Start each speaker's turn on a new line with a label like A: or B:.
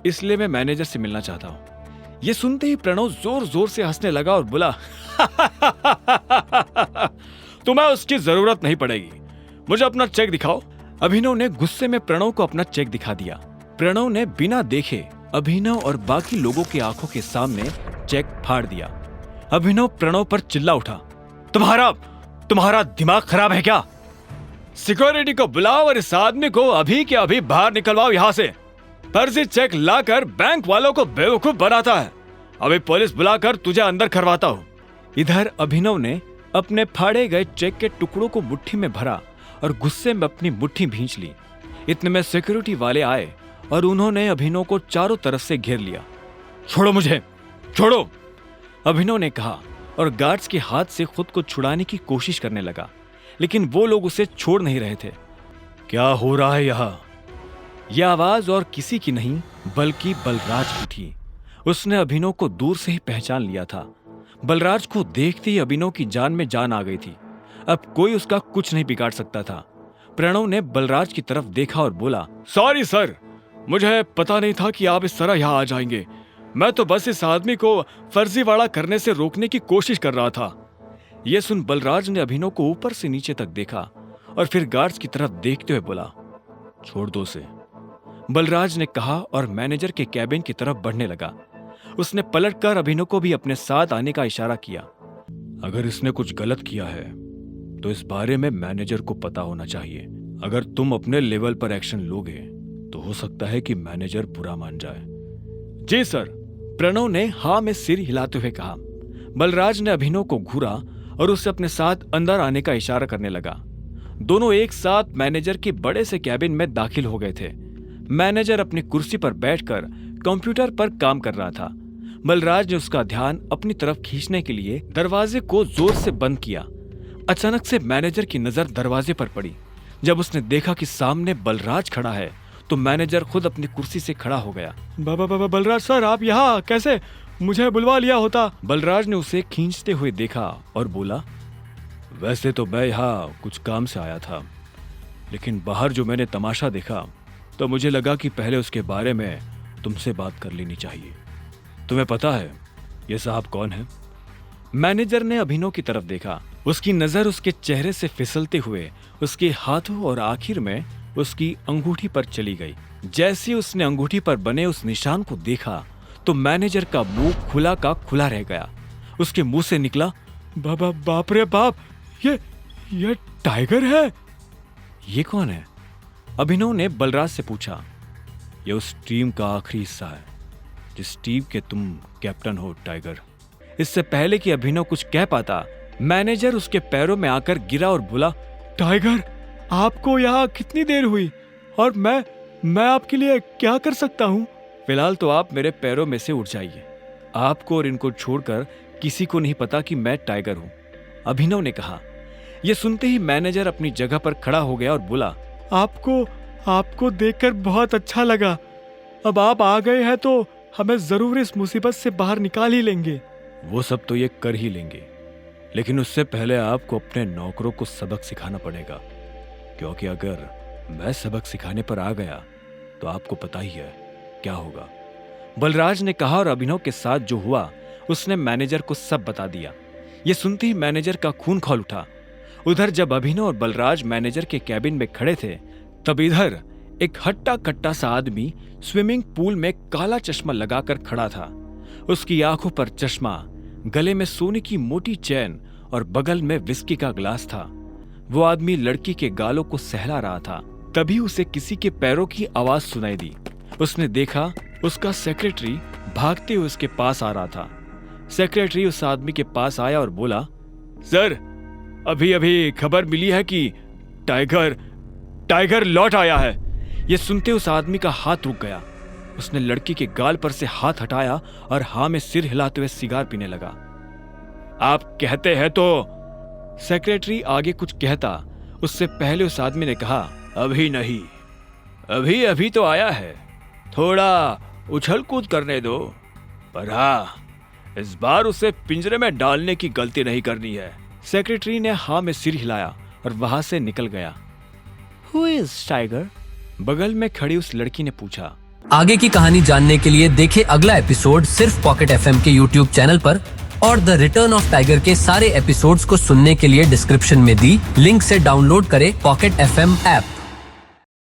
A: इसलिए मैं मैनेजर से मिलना चाहता हूँ। ये सुनते ही प्रणव जोर जोर से हंसने लगा और बोला, तुम्हें उसकी जरूरत नहीं पड़ेगी, मुझे अपना चेक दिखाओ। अभिनव ने गुस्से में प्रणव को अपना चेक दिखा दिया। प्रणव ने बिना देखे अभिनव और बाकी लोगों की आंखों के सामने चेक फाड़ दिया। अभिनव प्रणव पर चिल्ला उठा, तुम्हारा दिमाग खराब है क्या? सिक्योरिटी को बुलाओ और इस आदमी को अभी के अभी बाहर निकलवाओ यहाँ से। फर्जी चेक लाकर बैंक वालों को बेवकूफ बनाता है। अभी पुलिस बुलाकर तुझे अंदर करवाता हूँ। इधर अभिनव ने अपने फाड़े गए चेक के टुकड़ों को मुट्ठी में भरा और गुस्से में अपनी मुट्ठी भींच ली। इतने में सिक्योरिटी वाले आए और उन्होंने अभिनव को चारों तरफ से घेर लिया। छोड़ो मुझे, छोड़ो, अभिनव ने कहा और गार्ड्स के हाथ से खुद को छुड़ाने की कोशिश करने लगा, लेकिन वो लोग उसे छोड़ नहीं रहे थे। क्या हो रहा है यहाँ? यह आवाज और किसी की नहीं बल्कि बलराज की थी। उसने अभिनव को दूर से ही पहचान लिया था। बलराज को देखते ही अभिनव की जान में जान आ गई थी। अब कोई उसका कुछ नहीं बिगाड़ सकता था। प्रणव ने बलराज की तरफ देखा और बोला, सॉरी सर, मुझे पता नहीं था कि आप इस तरह यहाँ आ जाएंगे। मैं तो बस इस आदमी को फर्जीवाड़ा करने से रोकने की कोशिश कर रहा था। यह सुन बलराज ने अभिनव को ऊपर से नीचे तक देखा और फिर गार्ड्स की तरफ देखते हुए बोला, छोड़ दो उसे, बलराज ने कहा और मैनेजर के कैबिन की तरफ बढ़ने लगा। उसने पलटकर अभिनव को भी अपने साथ आने का इशारा किया। अगर इसने कुछ गलत किया है तो इस बारे में मैनेजर को पता होना चाहिए। अगर तुम अपने लेवल पर एक्शन लोगे तो हो सकता है कि मैनेजर बुरा मान जाए। जी सर, प्रणव ने हाँ में सिर हिलाते हुए कहा। बलराज ने अभिनव को घूरा और उसे अपने साथ अंदर आने का इशारा करने लगा। दोनों एक साथ मैनेजर के बड़े से कैबिन में दाखिल हो गए थे। मैनेजर अपनी कुर्सी पर बैठकर कंप्यूटर पर काम कर रहा था। बलराज ने उसका ध्यान अपनी तरफ खींचने के लिए दरवाजे को जोर से बंद किया। अचानक से मैनेजर की नजर दरवाजे पर पड़ी। जब उसने देखा कि सामने बलराज खड़ा है तो मैनेजर खुद अपनी कुर्सी से खड़ा हो गया। बलराज सर, आप यहाँ कैसे? मुझे बुलवा लिया होता। बलराज ने उसे खींचते हुए देखा और बोला, वैसे तो मैं यहाँ कुछ काम से आया था, लेकिन बाहर जो मैंने तमाशा देखा तो मुझे लगा कि पहले उसके बारे में तुमसे बात कर लेनी चाहिए। तुम्हें पता है ये साहब कौन है? मैनेजर ने अभिनव की तरफ देखा। उसकी नजर उसके चेहरे से फिसलते हुए उसके हाथों और आखिर में उसकी अंगूठी पर चली गई। जैसे उसने अंगूठी पर बने उस निशान को देखा तो मैनेजर का मुंह खुला का खुला रह गया। उसके मुंह से निकला, बाप रे बाप, ये टाइगर है। ये कौन है? अभिनव ने बलराज से पूछा। ये उस टीम का आखिरी हिस्सा है जिस टीम के तुम कैप्टन हो, टाइगर। इससे पहले कि अभिनव कुछ कह पाता, मैनेजर उसके पैरों में आकर गिरा और बोला, टाइगर, आपको यहाँ कितनी देर हुई और मैं आपके लिए क्या कर सकता हूँ? फिलहाल तो आप मेरे पैरों में से उठ जाइए। आपको और इनको छोड़कर किसी को नहीं पता कि मैं टाइगर हूँ, अभिनव ने कहा। यह सुनते ही मैनेजर अपनी जगह पर खड़ा हो गया और बोला, आपको देखकर बहुत अच्छा लगा। अब आप आ गए हैं तो हमें जरूर इस मुसीबत से बाहर निकाल ही लेंगे। वो सब तो ये कर ही लेंगे, लेकिन उससे पहले आपको अपने नौकरों को सबक सिखाना पड़ेगा, क्योंकि अगर मैं सबक सिखाने पर आ गया तो आपको पता ही है क्या होगा, बलराज ने कहा। और अभिनव के साथ जो हुआ उसने मैनेजर को सब बता दिया। ये सुनते ही मैनेजर का खून खौल उठा। उधर जब अभिनव और बलराज मैनेजर के कैबिन में खड़े थे, तब इधर एक हट्टा कट्टा सा आदमी स्विमिंग पूल में काला चश्मा लगाकर खड़ा था। उसकी आंखों पर चश्मा, गले में सोने की मोटी चैन और बगल में विस्की का ग्लास था। वो आदमी लड़की के गालों को सहला रहा था। तभी उसे किसी के पैरों की आवाज सुनाई दी। उसने देखा उसका सेक्रेटरी भागते हुए उसके पास आ रहा था। सेक्रेटरी उस आदमी के पास आया और बोला, सर, अभी खबर मिली है कि टाइगर लौट आया है। यह सुनते उस आदमी का हाथ रुक गया। उसने लड़की के गाल पर से हाथ हटाया और हाँ में सिर हिलाते हुए सिगार पीने लगा। आप कहते हैं तो? सेक्रेटरी आगे कुछ कहता उससे पहले उस आदमी ने कहा, अभी नहीं, अभी तो आया है, थोड़ा उछल कूद करने दो, पर हाँ, इस बार उसे पिंजरे में डालने की गलती नहीं करनी है। सेक्रेटरी ने हाँ में सिर हिलाया और वहां से निकल गया। Who is tiger? बगल में खड़ी उस लड़की ने पूछा।
B: आगे की कहानी जानने के लिए देखें अगला एपिसोड सिर्फ पॉकेट एफएम के यूट्यूब चैनल पर और द रिटर्न ऑफ टाइगर के सारे एपिसोड्स को सुनने के लिए डिस्क्रिप्शन में दी लिंक से डाउनलोड करें पॉकेट एफएम ऐप।